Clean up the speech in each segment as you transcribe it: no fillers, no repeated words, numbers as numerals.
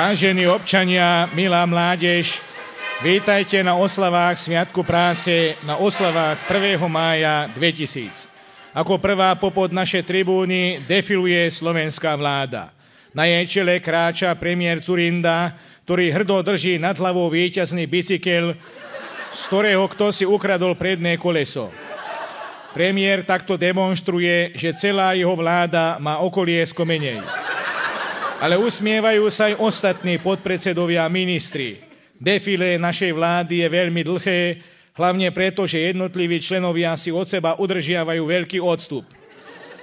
Vážení občania, milá mládež, vítajte na oslavách Sviatku práce, na oslavách 1. mája 2000. Ako prvá popod našej tribúny defiluje slovenská vláda. Na jej čele kráča premiér Dzurinda, ktorý hrdo drží nad hlavou víťazný bicykel, z ktorého kto si ukradol predné koleso. Premiér takto demonstruje, že celá jeho vláda má okoliesko menej. Ale usmievajú sa aj ostatní podpredsedovia a ministri. Defilé našej vlády je veľmi dlhé, hlavne preto, že jednotliví členovia si od seba udržiavajú veľký odstup.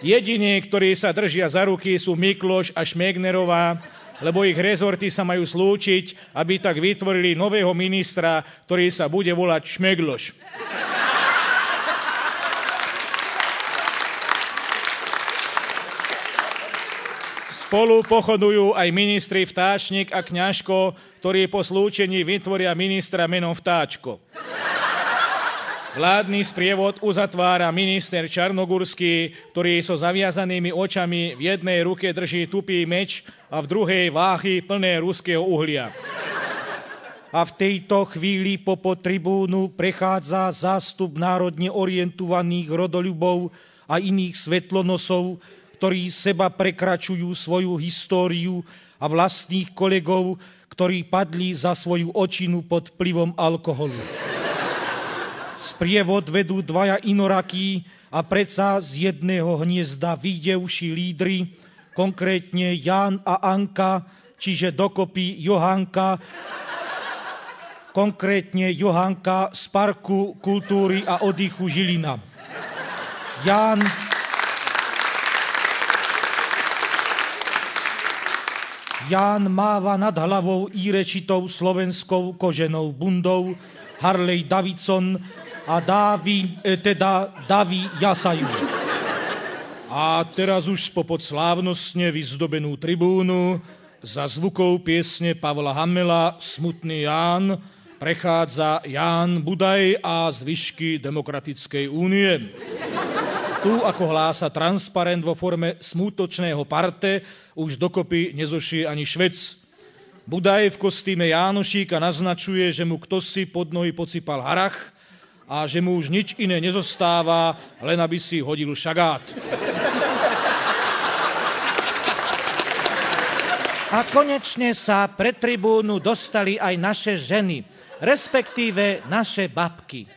Jediní, ktorí sa držia za ruky, sú Mikloš a Šmegnerová, lebo ich rezorty sa majú slúčiť, aby tak vytvorili nového ministra, ktorý sa bude volať Šmegloš. Spolu pochodujú aj ministri Vtáčnik a Kňažko, ktorí po slúčení vytvoria ministra menom Vtáčko. Vládny sprievod uzatvára minister Čarnogurský, ktorý so zaviazanými očami v jednej ruke drží tupý meč a v druhej váhy plné ruského uhlia. A v tejto chvíli popod tribúnu prechádza zástup národne orientovaných rodoľubov a iných svetlonosov, ktorí seba prekračujú svoju históriu a vlastných kolegov, ktorí padli za svoju očinu pod vplyvom alkoholu. Sprievod vedú dvaja inorakí a predsa z jedného hniezda výdevší lídri, konkrétne Ján a Anka, čiže dokopy Johanka, konkrétne Johanka z Parku kultúry a oddychu Žilina. Ján máva nad hlavou írečitou slovenskou koženou bundou, Harley Davidson a davy jasajú. A teraz už popod slávnostne vyzdobenú tribúnu za zvukov piesne Pavla Hamela Smutný Ján prechádza Ján Budaj a zvyšky Demokratickej únie. Tu, ako hlása transparent vo forme smutočného parte, už dokopy nezošie ani Švec. Budaj v kostýme Jánošíka naznačuje, že mu ktosi pod nohy posypal harach a že mu už nič iné nezostáva, len aby si hodil šagát. A konečne sa pred tribúnu dostali aj naše ženy, respektíve naše babky.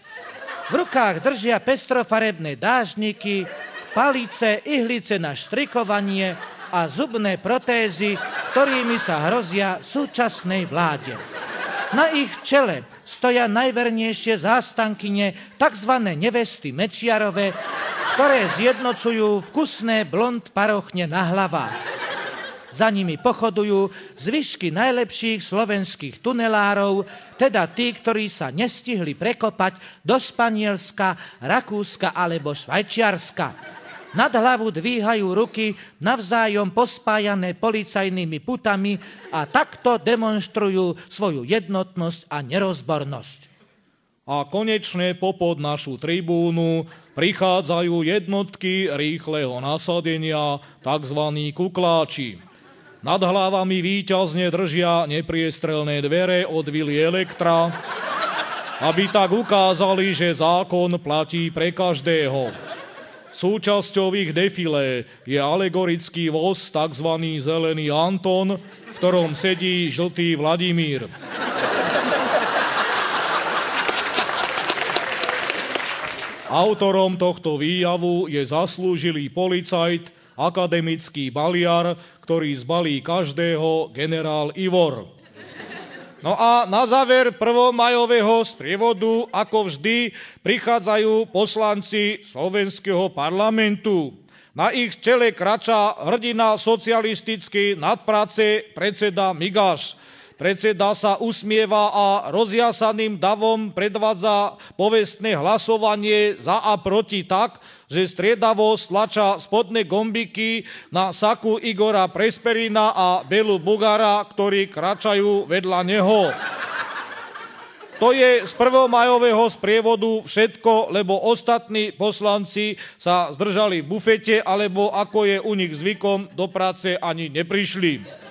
V rukách držia pestrofarebné dážniky, palice, ihlice na štrikovanie a zubné protézy, ktorými sa hrozia súčasnej vláde. Na ich čele stoja najvernejšie zástankyne tzv. Nevesty Mečiarove, ktoré zjednocujú vkusné blond parochne na hlavách. Za nimi pochodujú zvyšky najlepších slovenských tunelárov, teda tí, ktorí sa nestihli prekopať do Španielska, Rakúska alebo Švajčiarska. Nad hlavu dvíhajú ruky navzájom pospájané policajnými putami a takto demonštrujú svoju jednotnosť a nerozbornosť. A konečne popod našu tribúnu prichádzajú jednotky rýchleho nasadenia, tzv. Kukláči. Nad hlavami víťazne držia nepriestrelné dvere od vily Elektra, aby tak ukázali, že zákon platí pre každého. Súčasťou ich defilé je alegorický voz, tzv. Zelený Anton, v ktorom sedí žltý Vladimír. Autorom tohto výjavu je zaslúžilý policajt, akademický baliar, ktorý zbalí každého generál Ivor. No a na záver prvomajového sprievodu, ako vždy, prichádzajú poslanci slovenského parlamentu. Na ich čele krača hrdina socialistickej nadpráce predseda Migaš. Predseda sa usmieva a rozjasaným davom predvádza povestné hlasovanie za a proti tak, že striedavo stlača spodné gombiky na saku Igora Presperina a Belu Bugara, ktorí kračajú vedľa neho. To je z prvomajového sprievodu všetko, lebo ostatní poslanci sa zdržali v bufete, alebo ako je u nich zvykom, do práce ani neprišli.